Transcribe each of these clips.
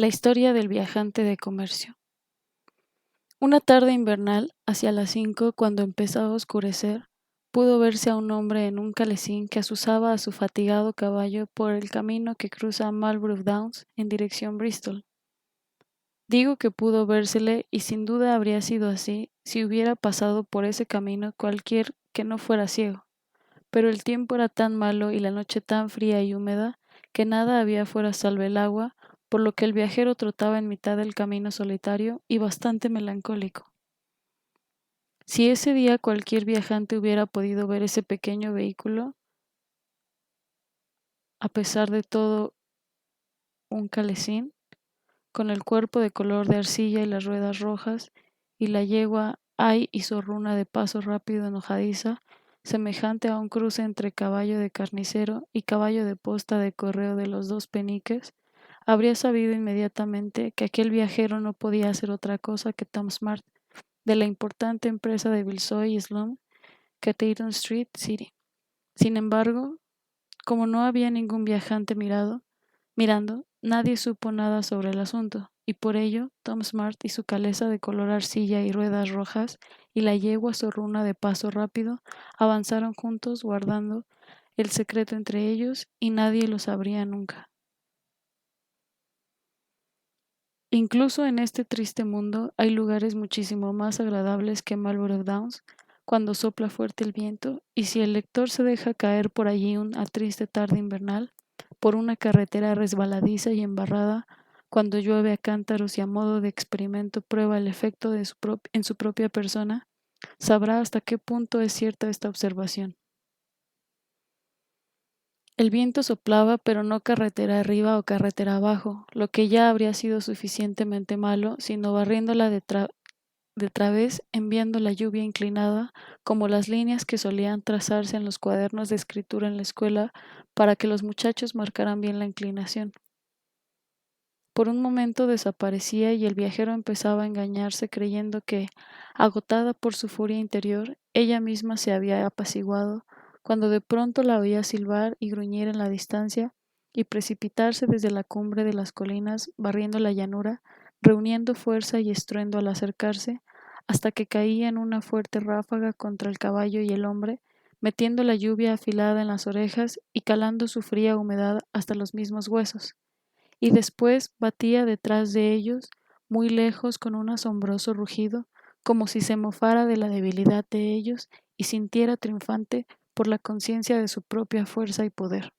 La historia del viajante de comercio. Una tarde invernal, hacia las 5, cuando empezaba a oscurecer, pudo verse a un hombre en un calesín que azuzaba a su fatigado caballo por el camino que cruza Marlborough Downs en dirección Bristol. Digo que pudo vérsele y sin duda habría sido así si hubiera pasado por ese camino cualquier que no fuera ciego, pero el tiempo era tan malo y la noche tan fría y húmeda que nada había fuera salvo el agua, por lo que el viajero trotaba en mitad del camino solitario y bastante melancólico. Si ese día cualquier viajante hubiera podido ver ese pequeño vehículo, a pesar de todo un calesín, con el cuerpo de color de arcilla y las ruedas rojas, y la yegua ay y zorruna de paso rápido enojadiza, semejante a un cruce entre caballo de carnicero y caballo de posta de correo de los dos peniques, habría sabido inmediatamente que aquel viajero no podía hacer otra cosa que Tom Smart, de la importante empresa de Bilsoy y Sloane, Cateaton Street, City. Sin embargo, como no había ningún viajante mirando, nadie supo nada sobre el asunto, y por ello Tom Smart y su calesa de color arcilla y ruedas rojas y la yegua zorruna de paso rápido avanzaron juntos guardando el secreto entre ellos y nadie lo sabría nunca. Incluso en este triste mundo hay lugares muchísimo más agradables que Marlborough Downs cuando sopla fuerte el viento, y si el lector se deja caer por allí una triste tarde invernal, por una carretera resbaladiza y embarrada, cuando llueve a cántaros y a modo de experimento prueba el efecto en su propia persona, sabrá hasta qué punto es cierta esta observación. El viento soplaba, pero no carretera arriba o carretera abajo, lo que ya habría sido suficientemente malo, sino barriéndola de través, enviando la lluvia inclinada, como las líneas que solían trazarse en los cuadernos de escritura en la escuela para que los muchachos marcaran bien la inclinación. Por un momento desaparecía y el viajero empezaba a engañarse creyendo que, agotada por su furia interior, ella misma se había apaciguado, cuando de pronto la oía silbar y gruñir en la distancia y precipitarse desde la cumbre de las colinas, barriendo la llanura, reuniendo fuerza y estruendo al acercarse, hasta que caía en una fuerte ráfaga contra el caballo y el hombre, metiendo la lluvia afilada en las orejas y calando su fría humedad hasta los mismos huesos, y después batía detrás de ellos, muy lejos, con un asombroso rugido, como si se mofara de la debilidad de ellos y sintiera triunfante por la conciencia de su propia fuerza y poder.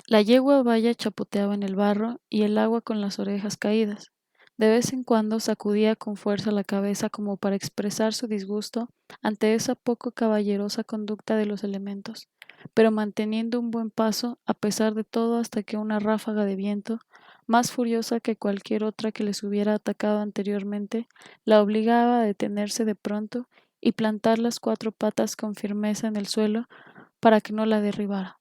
La yegua vaya chapoteaba en el barro y el agua con las orejas caídas. De vez en cuando sacudía con fuerza la cabeza como para expresar su disgusto ante esa poco caballerosa conducta de los elementos, pero manteniendo un buen paso a pesar de todo hasta que una ráfaga de viento, más furiosa que cualquier otra que les hubiera atacado anteriormente, la obligaba a detenerse de pronto y plantar las cuatro patas con firmeza en el suelo para que no la derribara.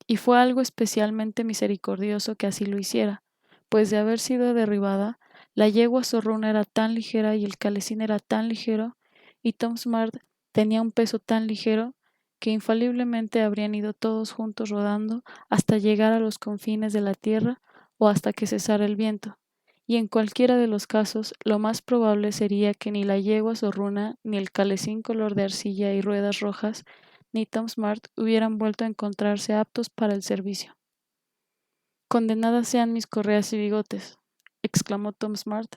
Y fue algo especialmente misericordioso que así lo hiciera, pues de haber sido derribada, la yegua zorruna era tan ligera y el calesín era tan ligero, y Tom Smart tenía un peso tan ligero, que infaliblemente habrían ido todos juntos rodando hasta llegar a los confines de la tierra o hasta que cesara el viento. Y en cualquiera de los casos, lo más probable sería que ni la yegua zorruna, ni el calesín color de arcilla y ruedas rojas, ni Tom Smart hubieran vuelto a encontrarse aptos para el servicio. Condenadas sean mis correas y bigotes, exclamó Tom Smart.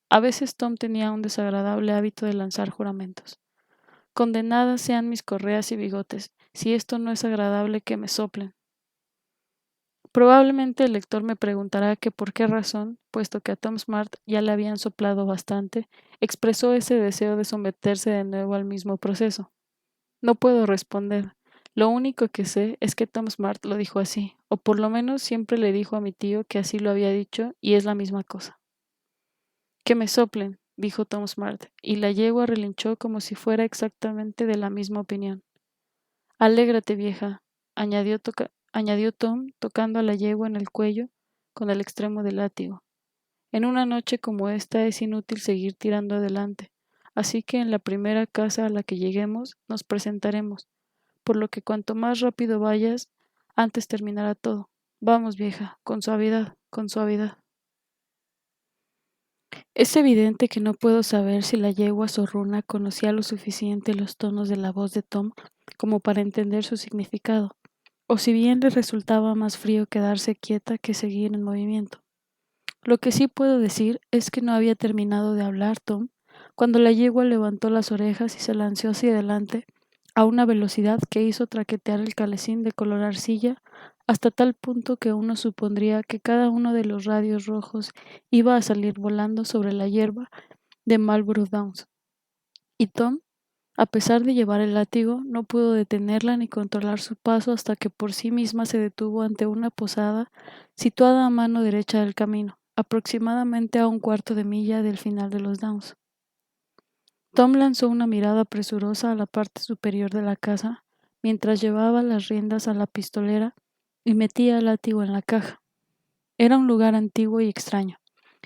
A veces Tom tenía un desagradable hábito de lanzar juramentos. Condenadas sean mis correas y bigotes, si esto no es agradable que me soplen. Probablemente el lector me preguntará que por qué razón, puesto que a Tom Smart ya le habían soplado bastante, expresó ese deseo de someterse de nuevo al mismo proceso. No puedo responder. Lo único que sé es que Tom Smart lo dijo así, o por lo menos siempre le dijo a mi tío que así lo había dicho, y es la misma cosa. Que me soplen, dijo Tom Smart, y la yegua relinchó como si fuera exactamente de la misma opinión. Alégrate, vieja, añadió Tom, tocando a la yegua en el cuello con el extremo del látigo. En una noche como esta es inútil seguir tirando adelante, así que en la primera casa a la que lleguemos nos presentaremos, por lo que cuanto más rápido vayas, antes terminará todo. Vamos, vieja, con suavidad, con suavidad. Es evidente que no puedo saber si la yegua zorruna conocía lo suficiente los tonos de la voz de Tom como para entender su significado, o si bien le resultaba más frío quedarse quieta que seguir en movimiento. Lo que sí puedo decir es que no había terminado de hablar Tom cuando la yegua levantó las orejas y se lanzó hacia adelante a una velocidad que hizo traquetear el calesín de color arcilla hasta tal punto que uno supondría que cada uno de los radios rojos iba a salir volando sobre la hierba de Marlborough Downs. Y Tom, a pesar de llevar el látigo, no pudo detenerla ni controlar su paso hasta que por sí misma se detuvo ante una posada situada a mano derecha del camino, aproximadamente a un cuarto de milla del final de los Downs. Tom lanzó una mirada presurosa a la parte superior de la casa mientras llevaba las riendas a la pistolera y metía el látigo en la caja. Era un lugar antiguo y extraño,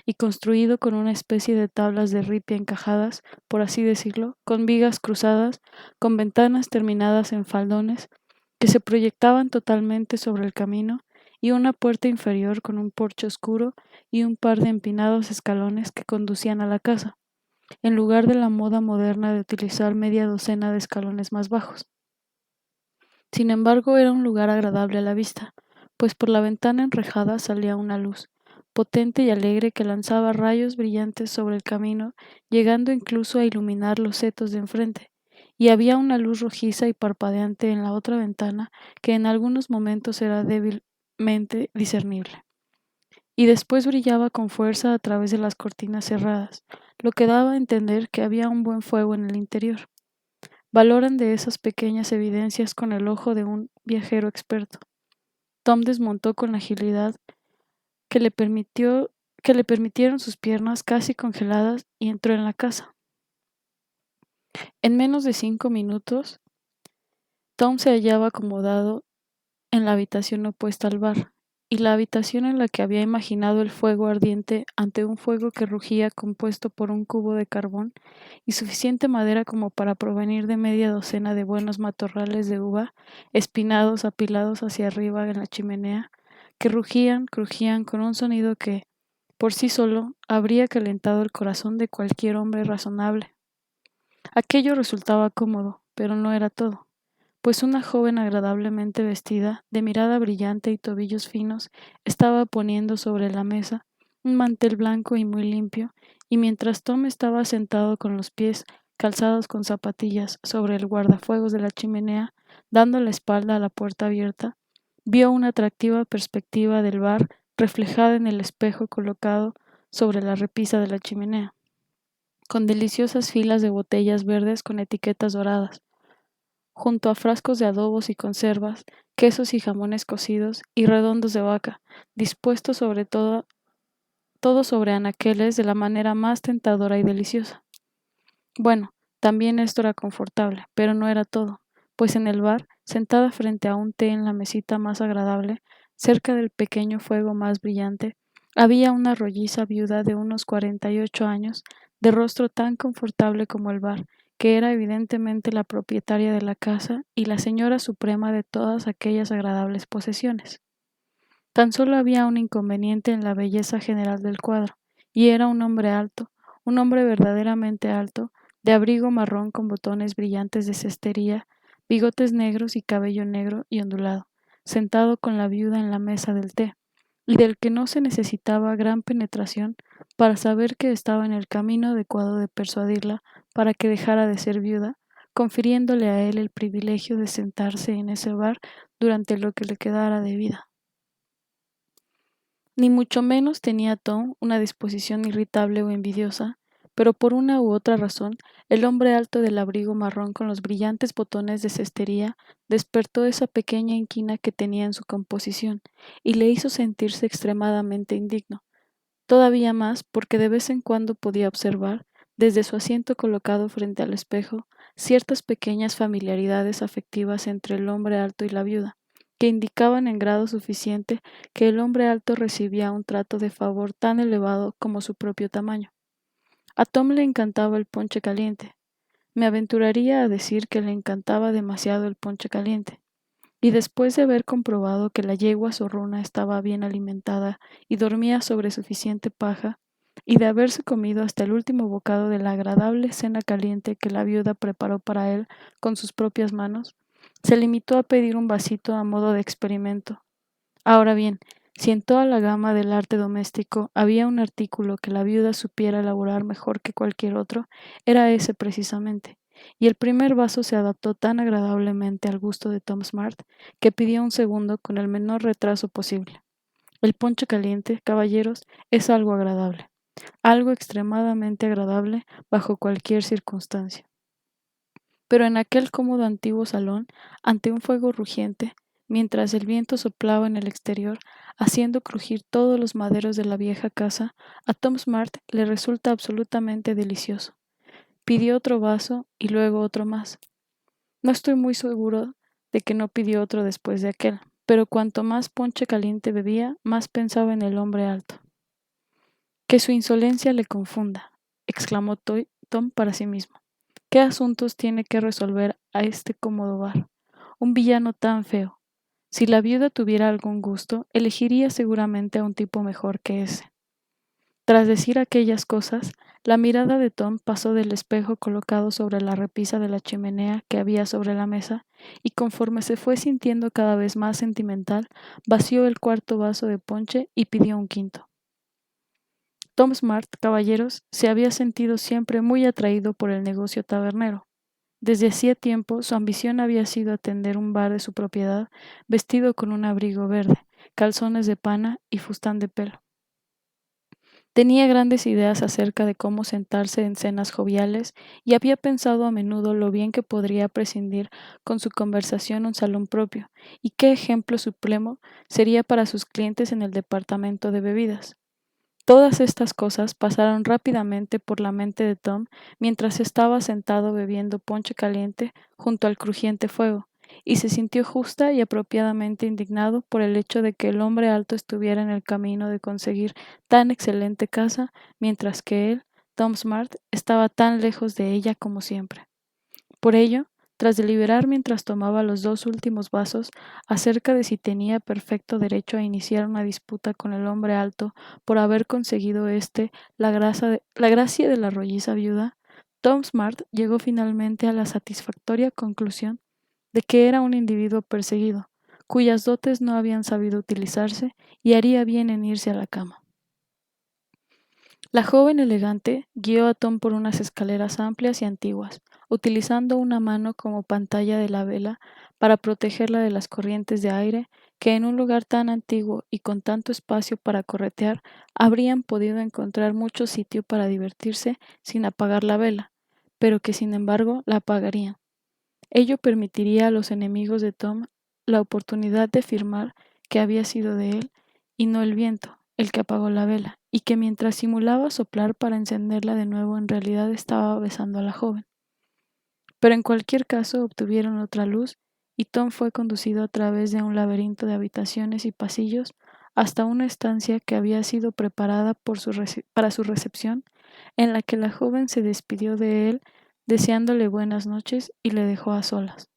y construido con una especie de tablas de ripia encajadas, por así decirlo, con vigas cruzadas, con ventanas terminadas en faldones que se proyectaban totalmente sobre el camino, y una puerta inferior con un porche oscuro y un par de empinados escalones que conducían a la casa, en lugar de la moda moderna de utilizar media docena de escalones más bajos. Sin embargo, era un lugar agradable a la vista, pues por la ventana enrejada salía una luz, potente y alegre que lanzaba rayos brillantes sobre el camino, llegando incluso a iluminar los setos de enfrente, y había una luz rojiza y parpadeante en la otra ventana que en algunos momentos era débilmente discernible, y después brillaba con fuerza a través de las cortinas cerradas, lo que daba a entender que había un buen fuego en el interior. Valoran de esas pequeñas evidencias con el ojo de un viajero experto. Tom desmontó con la agilidad que le permitió que le permitieron sus piernas casi congeladas y entró en la casa. En menos de 5 minutos, Tom se hallaba acomodado en la habitación opuesta al bar, y la habitación en la que había imaginado el fuego ardiente ante un fuego que rugía compuesto por un cubo de carbón y suficiente madera como para provenir de media docena de buenos matorrales de uva espinados apilados hacia arriba en la chimenea, que crujían con un sonido que, por sí solo, habría calentado el corazón de cualquier hombre razonable. Aquello resultaba cómodo, pero no era todo, pues una joven agradablemente vestida, de mirada brillante y tobillos finos, estaba poniendo sobre la mesa un mantel blanco y muy limpio, y mientras Tom estaba sentado con los pies calzados con zapatillas sobre el guardafuegos de la chimenea, dando la espalda a la puerta abierta, vio una atractiva perspectiva del bar reflejada en el espejo colocado sobre la repisa de la chimenea, con deliciosas filas de botellas verdes con etiquetas doradas, junto a frascos de adobos y conservas, quesos y jamones cocidos y redondos de vaca, dispuestos sobre todo sobre anaqueles de la manera más tentadora y deliciosa. Bueno, también esto era confortable, pero no era todo, pues en el bar, sentada frente a un té en la mesita más agradable, cerca del pequeño fuego más brillante, había una rolliza viuda de unos 48 años, de rostro tan confortable como el bar, que era evidentemente la propietaria de la casa y la señora suprema de todas aquellas agradables posesiones. Tan solo había un inconveniente en la belleza general del cuadro, y era un hombre alto, un hombre verdaderamente alto, de abrigo marrón con botones brillantes de cestería, bigotes negros y cabello negro y ondulado, sentado con la viuda en la mesa del té, y del que no se necesitaba gran penetración para saber que estaba en el camino adecuado de persuadirla para que dejara de ser viuda, confiriéndole a él el privilegio de sentarse en ese bar durante lo que le quedara de vida. Ni mucho menos tenía Tom una disposición irritable o envidiosa, pero por una u otra razón, el hombre alto del abrigo marrón con los brillantes botones de cestería despertó esa pequeña inquina que tenía en su composición y le hizo sentirse extremadamente indigno, todavía más porque de vez en cuando podía observar, desde su asiento colocado frente al espejo, ciertas pequeñas familiaridades afectivas entre el hombre alto y la viuda, que indicaban en grado suficiente que el hombre alto recibía un trato de favor tan elevado como su propio tamaño. A Tom le encantaba el ponche caliente. Me aventuraría a decir que le encantaba demasiado el ponche caliente. y después de haber comprobado que la yegua zorrona estaba bien alimentada y dormía sobre suficiente paja, y de haberse comido hasta el último bocado de la agradable cena caliente que la viuda preparó para él con sus propias manos, se limitó a pedir un vasito a modo de experimento. Ahora bien, si en toda la gama del arte doméstico había un artículo que la viuda supiera elaborar mejor que cualquier otro, era ese precisamente, y el primer vaso se adaptó tan agradablemente al gusto de Tom Smart que pidió un segundo con el menor retraso posible. El ponche caliente, caballeros, es algo extremadamente agradable bajo cualquier circunstancia. Pero en aquel cómodo antiguo salón, ante un fuego rugiente, mientras el viento soplaba en el exterior, haciendo crujir todos los maderos de la vieja casa, a Tom Smart le resulta absolutamente delicioso. Pidió otro vaso y luego otro más. No estoy muy seguro de que no pidió otro después de aquel, pero cuanto más ponche caliente bebía, más pensaba en el hombre alto. Que su insolencia le confunda, exclamó Tom para sí mismo. ¿Qué asuntos tiene que resolver a este cómodo bar? Un villano tan feo. Si la viuda tuviera algún gusto, elegiría seguramente a un tipo mejor que ese. Tras decir aquellas cosas, la mirada de Tom pasó del espejo colocado sobre la repisa de la chimenea que había sobre la mesa, y conforme se fue sintiendo cada vez más sentimental, vació el cuarto vaso de ponche y pidió un quinto. Tom Smart, caballeros, se había sentido siempre muy atraído por el negocio tabernero. Desde hacía tiempo su ambición había sido atender un bar de su propiedad, vestido con un abrigo verde, calzones de pana y fustán de pelo. Tenía grandes ideas acerca de cómo sentarse en cenas joviales y había pensado a menudo lo bien que podría prescindir con su conversación un salón propio y qué ejemplo supremo sería para sus clientes en el departamento de bebidas. Todas estas cosas pasaron rápidamente por la mente de Tom mientras estaba sentado bebiendo ponche caliente junto al crujiente fuego, y se sintió justa y apropiadamente indignado por el hecho de que el hombre alto estuviera en el camino de conseguir tan excelente casa, mientras que él, Tom Smart, estaba tan lejos de ella como siempre. Por ello, tras deliberar mientras tomaba los dos últimos vasos acerca de si tenía perfecto derecho a iniciar una disputa con el hombre alto por haber conseguido la gracia de la rolliza viuda, Tom Smart llegó finalmente a la satisfactoria conclusión de que era un individuo perseguido, cuyas dotes no habían sabido utilizarse y haría bien en irse a la cama. La joven elegante guió a Tom por unas escaleras amplias y antiguas, utilizando una mano como pantalla de la vela para protegerla de las corrientes de aire que en un lugar tan antiguo y con tanto espacio para corretear habrían podido encontrar mucho sitio para divertirse sin apagar la vela, pero que sin embargo la apagarían. Ello permitiría a los enemigos de Tom la oportunidad de afirmar que había sido de él y no el viento el que apagó la vela, y que mientras simulaba soplar para encenderla de nuevo en realidad estaba besando a la joven. Pero en cualquier caso obtuvieron otra luz y Tom fue conducido a través de un laberinto de habitaciones y pasillos hasta una estancia que había sido preparada para su recepción, en la que la joven se despidió de él deseándole buenas noches y le dejó a solas.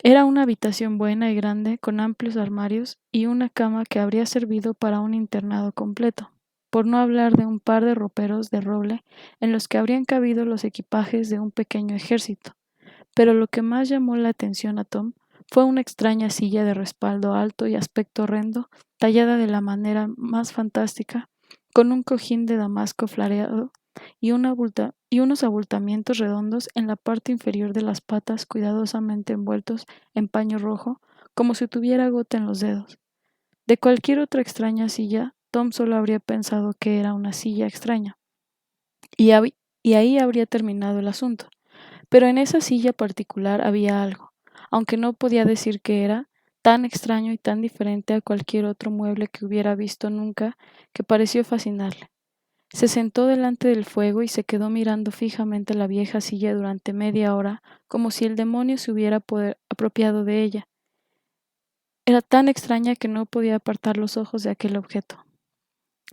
Era una habitación buena y grande, con amplios armarios y una cama que habría servido para un internado completo, por no hablar de un par de roperos de roble en los que habrían cabido los equipajes de un pequeño ejército. Pero lo que más llamó la atención a Tom fue una extraña silla de respaldo alto y aspecto horrendo, tallada de la manera más fantástica, con un cojín de damasco floreado y unos abultamientos redondos en la parte inferior de las patas cuidadosamente envueltos en paño rojo, como si tuviera gota en los dedos. De cualquier otra extraña silla, Tom solo habría pensado que era una silla extraña, y, y ahí habría terminado el asunto. Pero en esa silla particular había algo, aunque no podía decir qué era, tan extraño y tan diferente a cualquier otro mueble que hubiera visto nunca, que pareció fascinarle. Se sentó delante del fuego y se quedó mirando fijamente la vieja silla durante media hora, como si el demonio se hubiera apropiado de ella. Era tan extraña que no podía apartar los ojos de aquel objeto.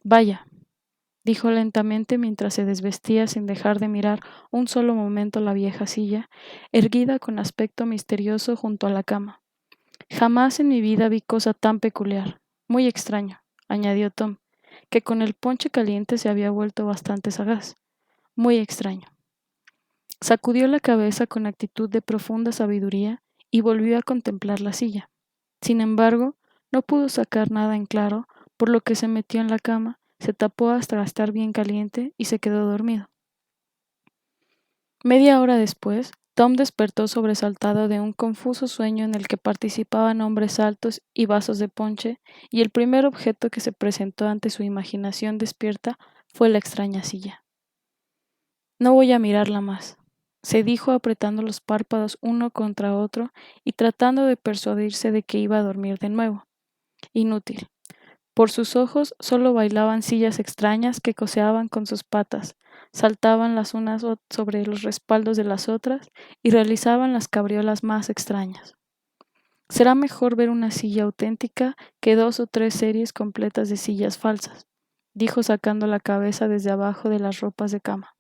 Vaya, dijo lentamente mientras se desvestía sin dejar de mirar un solo momento la vieja silla, erguida con aspecto misterioso junto a la cama. Jamás en mi vida vi cosa tan peculiar. Muy extraño, añadió Tom, que con el ponche caliente se había vuelto bastante sagaz. Muy extraño. Sacudió la cabeza con actitud de profunda sabiduría y volvió a contemplar la silla. Sin embargo, no pudo sacar nada en claro, por lo que se metió en la cama, se tapó hasta estar bien caliente y se quedó dormido. Media hora después, Tom despertó sobresaltado de un confuso sueño en el que participaban hombres altos y vasos de ponche, y el primer objeto que se presentó ante su imaginación despierta fue la extraña silla. No voy a mirarla más, se dijo apretando los párpados uno contra otro y tratando de persuadirse de que iba a dormir de nuevo. Inútil. Por sus ojos solo bailaban sillas extrañas que coseaban con sus patas, saltaban las unas sobre los respaldos de las otras y realizaban las cabriolas más extrañas. Será mejor ver una silla auténtica que 2 o 3 series completas de sillas falsas, dijo sacando la cabeza desde abajo de las ropas de cama.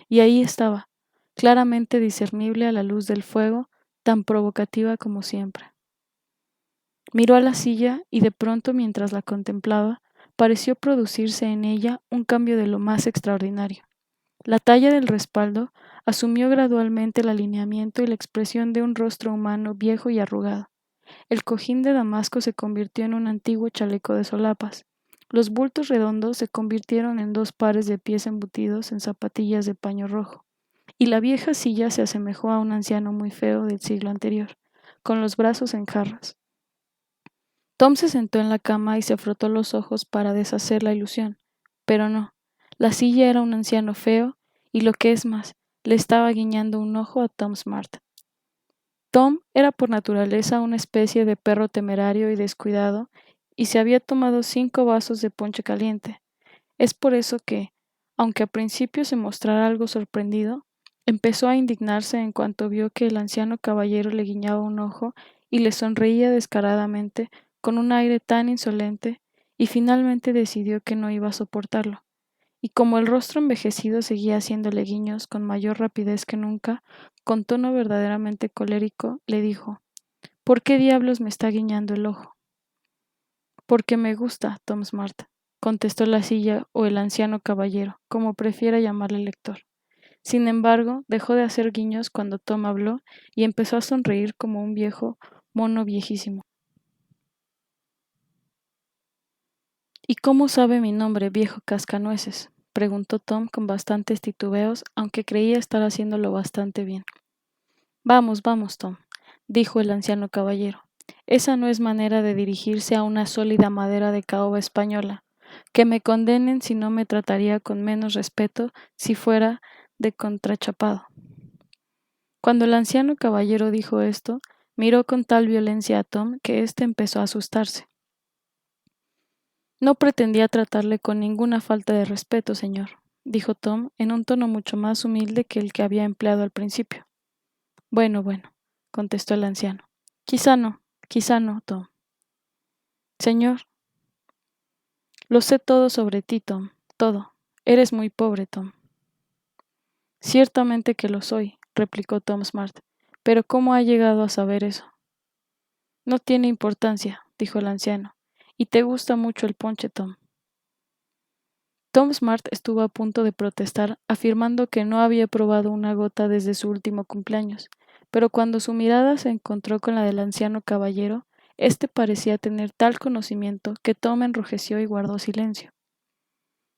Y ahí estaba, claramente discernible a la luz del fuego, tan provocativa como siempre. Miró a la silla y de pronto, mientras la contemplaba, pareció producirse en ella un cambio de lo más extraordinario. La talla del respaldo asumió gradualmente el alineamiento y la expresión de un rostro humano viejo y arrugado. El cojín de damasco se convirtió en un antiguo chaleco de solapas. Los bultos redondos se convirtieron en 2 pares de pies embutidos en zapatillas de paño rojo. Y la vieja silla se asemejó a un anciano muy feo del siglo anterior, con los brazos en jarras. Tom se sentó en la cama y se frotó los ojos para deshacer la ilusión, pero no. La silla era un anciano feo y lo que es más, le estaba guiñando un ojo a Tom Smart. Tom era por naturaleza una especie de perro temerario y descuidado y se había tomado 5 vasos de ponche caliente. Es por eso que, aunque a principio se mostrara algo sorprendido, empezó a indignarse en cuanto vio que el anciano caballero le guiñaba un ojo y le sonreía descaradamente con un aire tan insolente, y finalmente decidió que no iba a soportarlo. Y como el rostro envejecido seguía haciéndole guiños con mayor rapidez que nunca, con tono verdaderamente colérico, le dijo: ¿Por qué diablos me está guiñando el ojo? Porque me gusta, Tom Smart, contestó la silla o el anciano caballero, como prefiera llamarle el lector. Sin embargo, dejó de hacer guiños cuando Tom habló y empezó a sonreír como un viejo mono viejísimo. ¿Y cómo sabe mi nombre, viejo cascanueces?, preguntó Tom con bastantes titubeos, aunque creía estar haciéndolo bastante bien. Vamos, vamos, Tom, dijo el anciano caballero. Esa no es manera de dirigirse a una sólida madera de caoba española. Que me condenen si no me trataría con menos respeto si fuera de contrachapado. Cuando el anciano caballero dijo esto, miró con tal violencia a Tom que éste empezó a asustarse. No pretendía tratarle con ninguna falta de respeto, señor, dijo Tom en un tono mucho más humilde que el que había empleado al principio. Bueno, bueno, contestó el anciano. Quizá no, Tom. Señor, lo sé todo sobre ti, Tom, todo. Eres muy pobre, Tom. Ciertamente que lo soy, replicó Tom Smart, pero ¿cómo ha llegado a saber eso? No tiene importancia, dijo el anciano, y te gusta mucho el ponche, Tom. Tom Smart estuvo a punto de protestar, afirmando que no había probado una gota desde su último cumpleaños, pero cuando su mirada se encontró con la del anciano caballero, éste parecía tener tal conocimiento que Tom enrojeció y guardó silencio.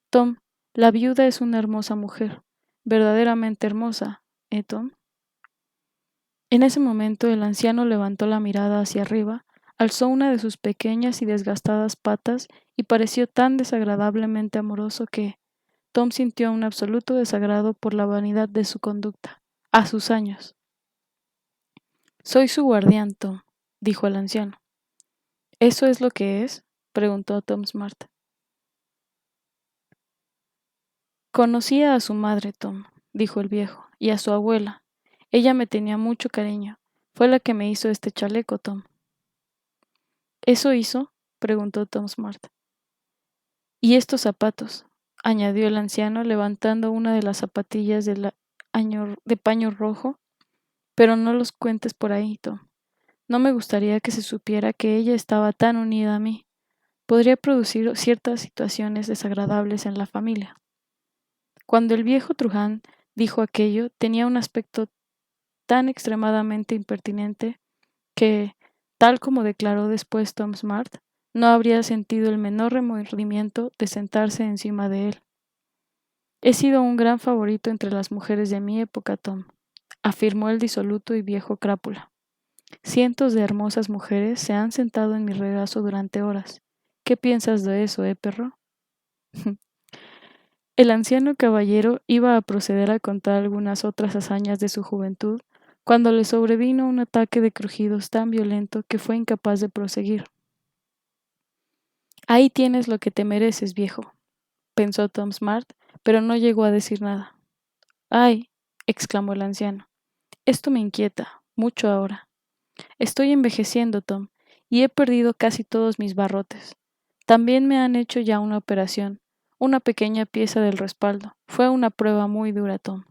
Tom, la viuda es una hermosa mujer, verdaderamente hermosa, Tom? En ese momento el anciano levantó la mirada hacia arriba, alzó una de sus pequeñas y desgastadas patas y pareció tan desagradablemente amoroso que Tom sintió un absoluto desagrado por la vanidad de su conducta. A sus años. Soy su guardián, Tom, dijo el anciano. ¿Eso es lo que es?, preguntó Tom Smart. Conocía a su madre, Tom, dijo el viejo, y a su abuela. Ella me tenía mucho cariño. Fue la que me hizo este chaleco, Tom. ¿Eso hizo?, preguntó Tom Smart. ¿Y estos zapatos? añadió el anciano levantando una de las zapatillas de paño rojo, pero no los cuentes por ahí, Tom. No me gustaría que se supiera que ella estaba tan unida a mí. Podría producir ciertas situaciones desagradables en la familia. Cuando el viejo Truján dijo aquello, tenía un aspecto tan extremadamente impertinente que, tal como declaró después Tom Smart, no habría sentido el menor remordimiento de sentarse encima de él. He sido un gran favorito entre las mujeres de mi época, Tom, afirmó el disoluto y viejo crápula. Cientos de hermosas mujeres se han sentado en mi regazo durante horas. ¿Qué piensas de eso, perro? El anciano caballero iba a proceder a contar algunas otras hazañas de su juventud, cuando le sobrevino un ataque de crujidos tan violento que fue incapaz de proseguir. Ahí tienes lo que te mereces, viejo, pensó Tom Smart, pero no llegó a decir nada. ¡Ay! Exclamó el anciano. Esto me inquieta, mucho ahora. Estoy envejeciendo, Tom, y he perdido casi todos mis barrotes. También me han hecho ya una operación, una pequeña pieza del respaldo. Fue una prueba muy dura, Tom.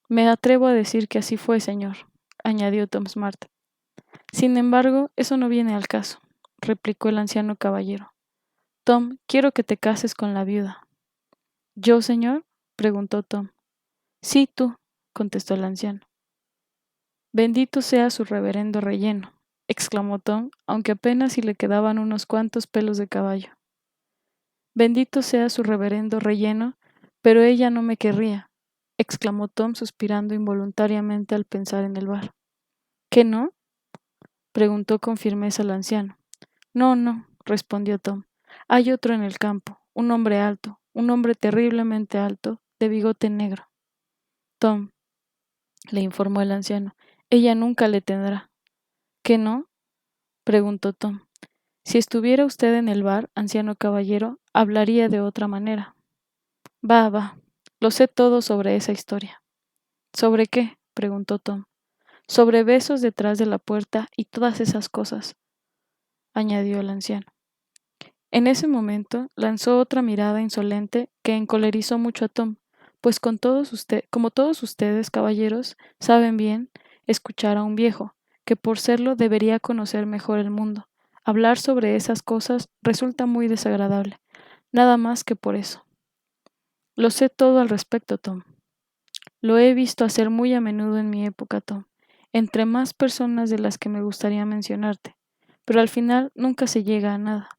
Me atrevo a decir que así fue, señor, añadió Tom Smart. Sin embargo, eso no viene al caso, replicó el anciano caballero. Tom, quiero que te cases con la viuda. ¿Yo, señor? Preguntó Tom. Sí, tú, contestó el anciano. Bendito sea su reverendo relleno, exclamó Tom, aunque apenas si le quedaban unos cuantos pelos de caballo. Bendito sea su reverendo relleno, pero ella no me querría, exclamó Tom suspirando involuntariamente al pensar en el bar. ¿Qué no? Preguntó con firmeza el anciano. No, no, respondió Tom. Hay otro en el campo, un hombre alto, un hombre terriblemente alto, de bigote negro. Tom, le informó el anciano, ella nunca le tendrá. ¿Qué no? Preguntó Tom. Si estuviera usted en el bar, anciano caballero, hablaría de otra manera. Va, va, lo sé todo sobre esa historia. ¿Sobre qué? Preguntó Tom. Sobre besos detrás de la puerta y todas esas cosas, añadió el anciano. En ese momento lanzó otra mirada insolente que encolerizó mucho a Tom, pues como todos ustedes, caballeros, saben bien escuchar a un viejo, que por serlo debería conocer mejor el mundo. Hablar sobre esas cosas resulta muy desagradable, nada más que por eso. Lo sé todo al respecto, Tom. Lo he visto hacer muy a menudo en mi época, Tom, entre más personas de las que me gustaría mencionarte, pero al final nunca se llega a nada.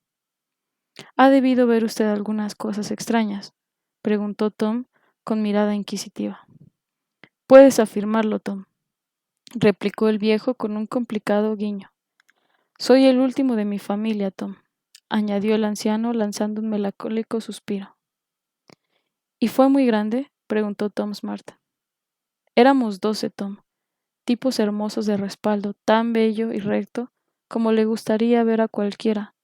¿Ha debido ver usted algunas cosas extrañas? Preguntó Tom con mirada inquisitiva. Puedes afirmarlo, Tom, replicó el viejo con un complicado guiño. Soy el último de mi familia, Tom, añadió el anciano lanzando un melancólico suspiro. ¿Y fue muy grande? Preguntó Tom Smart. Éramos 12, Tom, tipos hermosos de respaldo, tan bello y recto como le gustaría ver a cualquiera.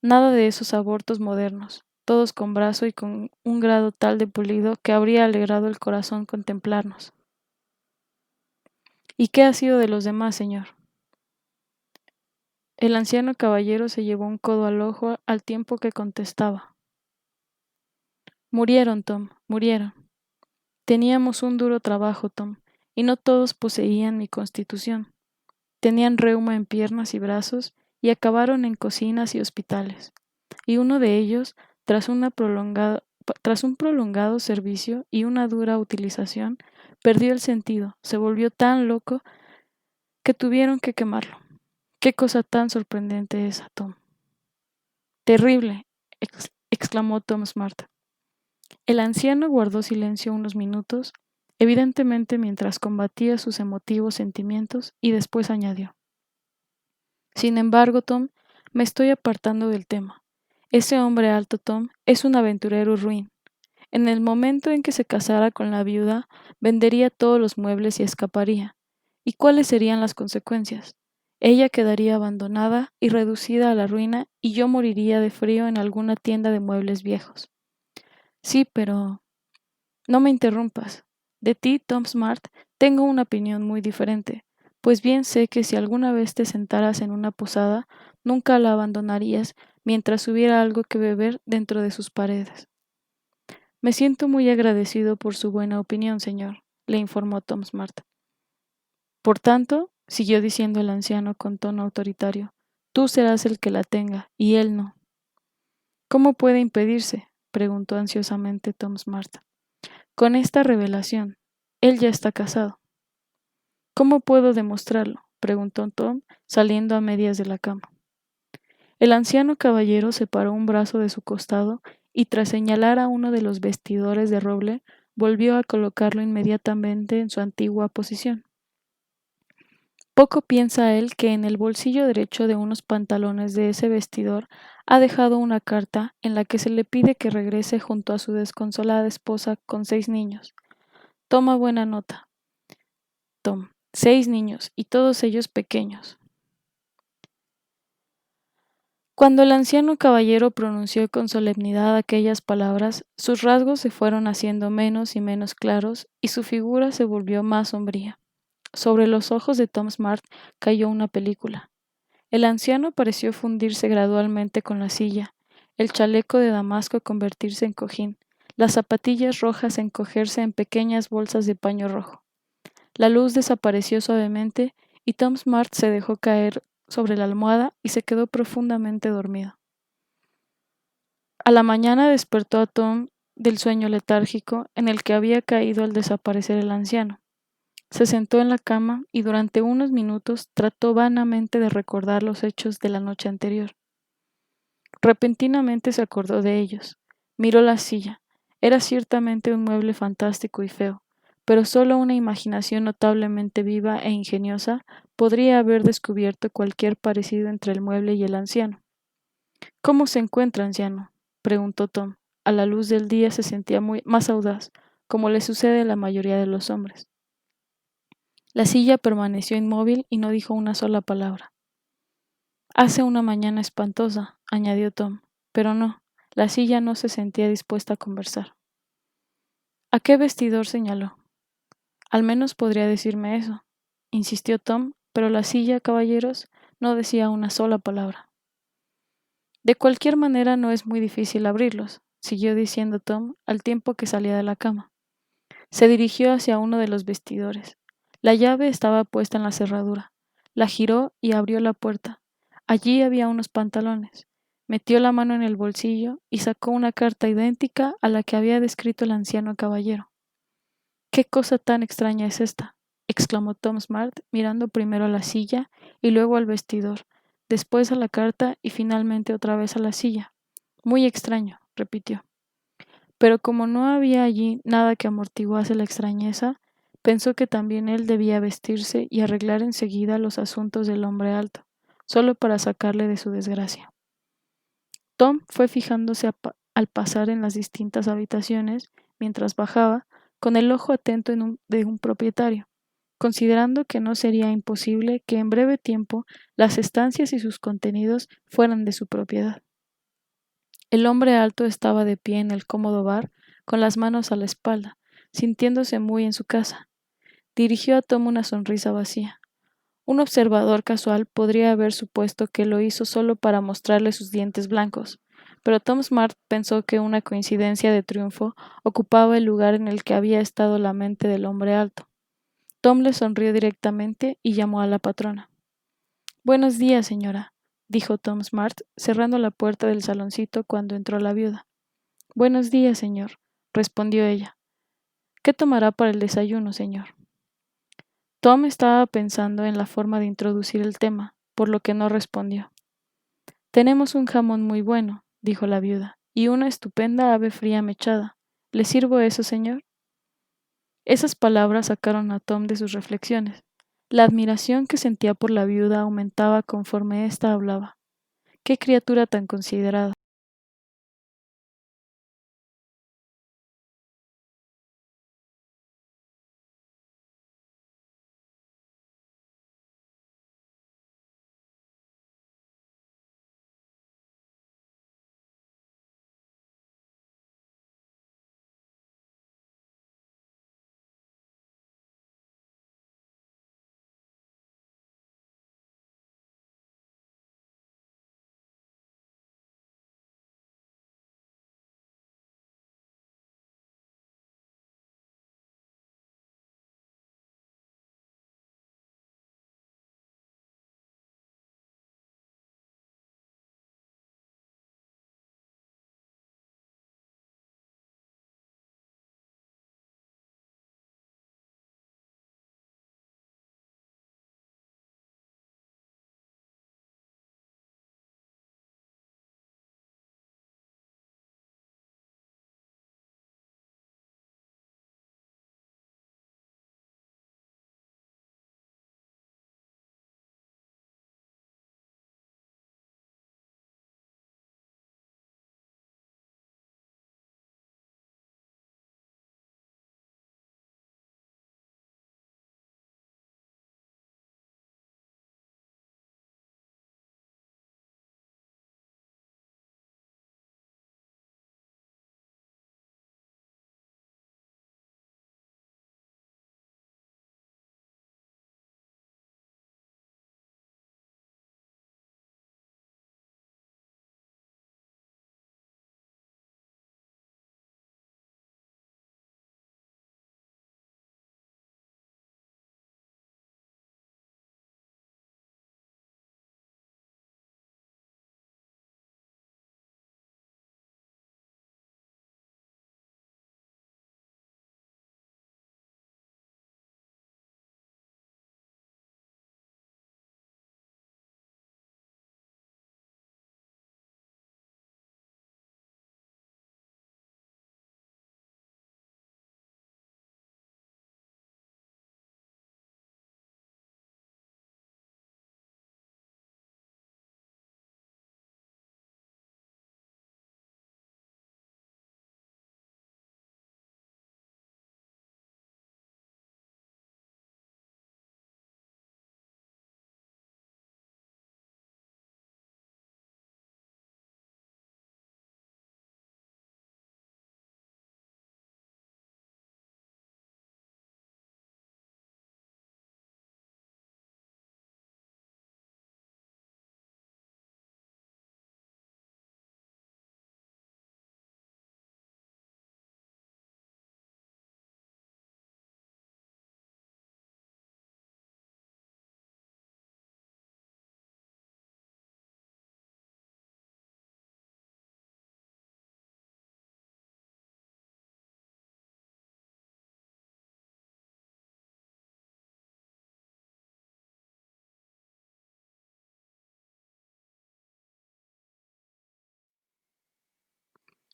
Nada de esos abortos modernos, todos con brazo y con un grado tal de pulido que habría alegrado el corazón contemplarnos. ¿Y qué ha sido de los demás, señor? El anciano caballero se llevó un codo al ojo al tiempo que contestaba. Murieron, Tom, murieron. Teníamos un duro trabajo, Tom, y no todos poseían mi constitución. Tenían reuma en piernas y brazos y acabaron en cocinas y hospitales. Y uno de ellos, tras un prolongado servicio y una dura utilización, perdió el sentido, se volvió tan loco que tuvieron que quemarlo. Qué cosa tan sorprendente esa, Tom. Terrible, exclamó Tom Smart. El anciano guardó silencio unos minutos, evidentemente mientras combatía sus emotivos sentimientos, y después añadió. Sin embargo, Tom, me estoy apartando del tema. Ese hombre alto, Tom, es un aventurero ruin. En el momento en que se casara con la viuda, vendería todos los muebles y escaparía. ¿Y cuáles serían las consecuencias? Ella quedaría abandonada y reducida a la ruina y yo moriría de frío en alguna tienda de muebles viejos. Sí, pero... No me interrumpas. De ti, Tom Smart, tengo una opinión muy diferente, pues bien sé que si alguna vez te sentaras en una posada, nunca la abandonarías mientras hubiera algo que beber dentro de sus paredes. Me siento muy agradecido por su buena opinión, señor, le informó Tom Smart. Por tanto, siguió diciendo el anciano con tono autoritario, tú serás el que la tenga, y él no. ¿Cómo puede impedirse? Preguntó ansiosamente Tom Smart. Con esta revelación, él ya está casado. ¿Cómo puedo demostrarlo? Preguntó Tom, saliendo a medias de la cama. El anciano caballero separó un brazo de su costado y tras señalar a uno de los vestidores de roble, volvió a colocarlo inmediatamente en su antigua posición. Poco piensa él que en el bolsillo derecho de unos pantalones de ese vestidor ha dejado una carta en la que se le pide que regrese junto a su desconsolada esposa con 6 niños. Toma buena nota, Tom. 6 niños, y todos ellos pequeños. Cuando el anciano caballero pronunció con solemnidad aquellas palabras, sus rasgos se fueron haciendo menos y menos claros y su figura se volvió más sombría. Sobre los ojos de Tom Smart cayó una película. El anciano pareció fundirse gradualmente con la silla, el chaleco de damasco convertirse en cojín, las zapatillas rojas encogerse en pequeñas bolsas de paño rojo. La luz desapareció suavemente y Tom Smart se dejó caer sobre la almohada y se quedó profundamente dormido. A la mañana despertó a Tom del sueño letárgico en el que había caído al desaparecer el anciano. Se sentó en la cama y durante unos minutos trató vanamente de recordar los hechos de la noche anterior. Repentinamente se acordó de ellos. Miró la silla. Era ciertamente un mueble fantástico y feo, pero solo una imaginación notablemente viva e ingeniosa podría haber descubierto cualquier parecido entre el mueble y el anciano. ¿Cómo se encuentra, anciano?, preguntó Tom. A la luz del día se sentía más audaz, como le sucede a la mayoría de los hombres. La silla permaneció inmóvil y no dijo una sola palabra. Hace una mañana espantosa, añadió Tom, pero no, la silla no se sentía dispuesta a conversar. ¿A qué vestidor señaló? Al menos podría decirme eso, insistió Tom, pero la silla, caballeros, no decía una sola palabra. De cualquier manera no es muy difícil abrirlos, siguió diciendo Tom al tiempo que salía de la cama. Se dirigió hacia uno de los vestidores. La llave estaba puesta en la cerradura. La giró y abrió la puerta. Allí había unos pantalones. Metió la mano en el bolsillo y sacó una carta idéntica a la que había descrito el anciano caballero. «¿Qué cosa tan extraña es esta?», exclamó Tom Smart, mirando primero a la silla y luego al vestidor, después a la carta y finalmente otra vez a la silla. «Muy extraño», repitió. Pero como no había allí nada que amortiguase la extrañeza, pensó que también él debía vestirse y arreglar enseguida los asuntos del hombre alto, solo para sacarle de su desgracia. Tom fue fijándose al pasar en las distintas habitaciones, mientras bajaba, con el ojo atento de un propietario, considerando que no sería imposible que en breve tiempo las estancias y sus contenidos fueran de su propiedad. El hombre alto estaba de pie en el cómodo bar, con las manos a la espalda, sintiéndose muy en su casa. Dirigió a Tom una sonrisa vacía. Un observador casual podría haber supuesto que lo hizo solo para mostrarle sus dientes blancos, pero Tom Smart pensó que una coincidencia de triunfo ocupaba el lugar en el que había estado la mente del hombre alto. Tom le sonrió directamente y llamó a la patrona. «Buenos días, señora», dijo Tom Smart, cerrando la puerta del saloncito cuando entró la viuda. «Buenos días, señor», respondió ella. «¿Qué tomará para el desayuno, señor?». Tom estaba pensando en la forma de introducir el tema, por lo que no respondió. «Tenemos un jamón muy bueno», dijo la viuda, «y una estupenda ave fría mechada. ¿Le sirvo eso, señor?». Esas palabras sacaron a Tom de sus reflexiones. La admiración que sentía por la viuda aumentaba conforme ésta hablaba. «Qué criatura tan considerada».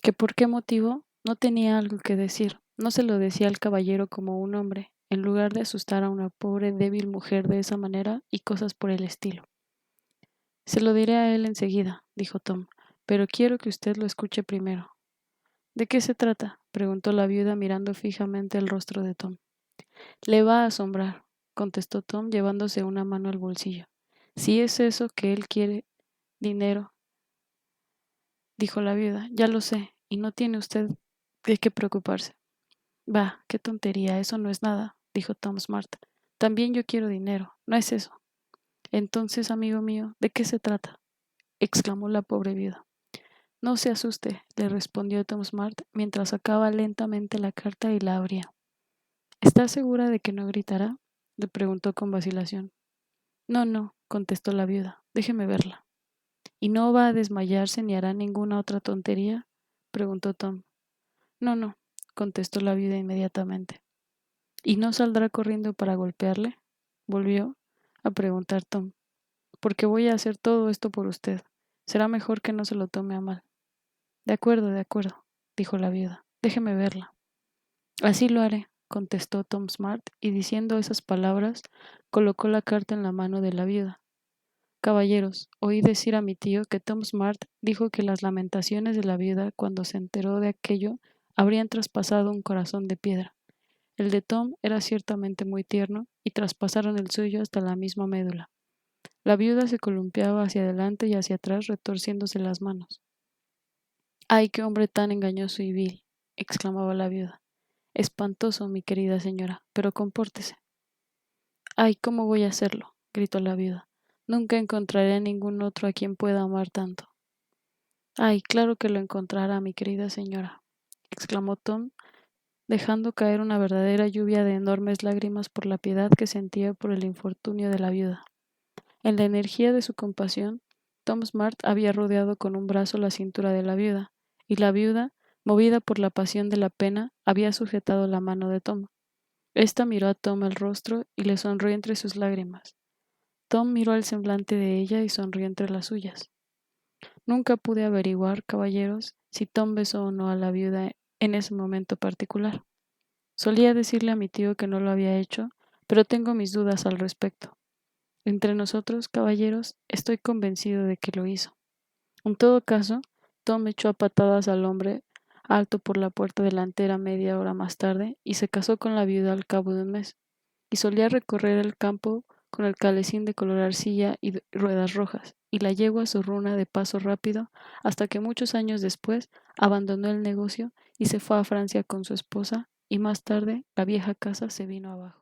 ¿Que por qué motivo? No tenía algo que decir. No se lo decía al caballero como un hombre, en lugar de asustar a una pobre débil mujer de esa manera y cosas por el estilo. Se lo diré a él enseguida, dijo Tom, pero quiero que usted lo escuche primero. ¿De qué se trata? Preguntó la viuda mirando fijamente el rostro de Tom. Le va a asombrar, contestó Tom llevándose una mano al bolsillo. Si es eso que él quiere, dinero, dijo la viuda, ya lo sé, y no tiene usted de qué preocuparse. Bah, qué tontería, eso no es nada, dijo Tom Smart. También yo quiero dinero, no es eso. Entonces, amigo mío, ¿de qué se trata? Exclamó la pobre viuda. No se asuste, le respondió Tom Smart mientras sacaba lentamente la carta y la abría. ¿Está segura de que no gritará? Le preguntó con vacilación. No, no, contestó la viuda. Déjeme verla. ¿Y no va a desmayarse ni hará ninguna otra tontería? Preguntó Tom. No, no, contestó la viuda inmediatamente. ¿Y no saldrá corriendo para golpearle? Volvió a preguntar Tom. Porque voy a hacer todo esto por usted. Será mejor que no se lo tome a mal. De acuerdo, dijo la viuda. Déjeme verla. Así lo haré, contestó Tom Smart, y diciendo esas palabras, colocó la carta en la mano de la viuda. Caballeros, oí decir a mi tío que Tom Smart dijo que las lamentaciones de la viuda cuando se enteró de aquello habrían traspasado un corazón de piedra. El de Tom era ciertamente muy tierno y traspasaron el suyo hasta la misma médula. La viuda se columpiaba hacia adelante y hacia atrás retorciéndose las manos. ¡Ay, qué hombre tan engañoso y vil! Exclamaba la viuda. Espantoso, mi querida señora, pero compórtese. ¡Ay, cómo voy a hacerlo! Gritó la viuda. Nunca encontraré a ningún otro a quien pueda amar tanto. ¡Ay, claro que lo encontrará, mi querida señora! Exclamó Tom, dejando caer una verdadera lluvia de enormes lágrimas por la piedad que sentía por el infortunio de la viuda. En la energía de su compasión, Tom Smart había rodeado con un brazo la cintura de la viuda, y la viuda, movida por la pasión de la pena, había sujetado la mano de Tom. Esta miró a Tom el rostro y le sonrió entre sus lágrimas. Tom miró el semblante de ella y sonrió entre las suyas. Nunca pude averiguar, caballeros, si Tom besó o no a la viuda en ese momento particular. Solía decirle a mi tío que no lo había hecho, pero tengo mis dudas al respecto. Entre nosotros, caballeros, estoy convencido de que lo hizo. En todo caso, Tom echó a patadas al hombre alto por la puerta delantera media hora más tarde y se casó con la viuda al cabo de un mes. Y solía recorrer el campo con el calecín de color arcilla y ruedas rojas, y la yegua zorruna de paso rápido, hasta que muchos años después abandonó el negocio y se fue a Francia con su esposa, y más tarde la vieja casa se vino abajo.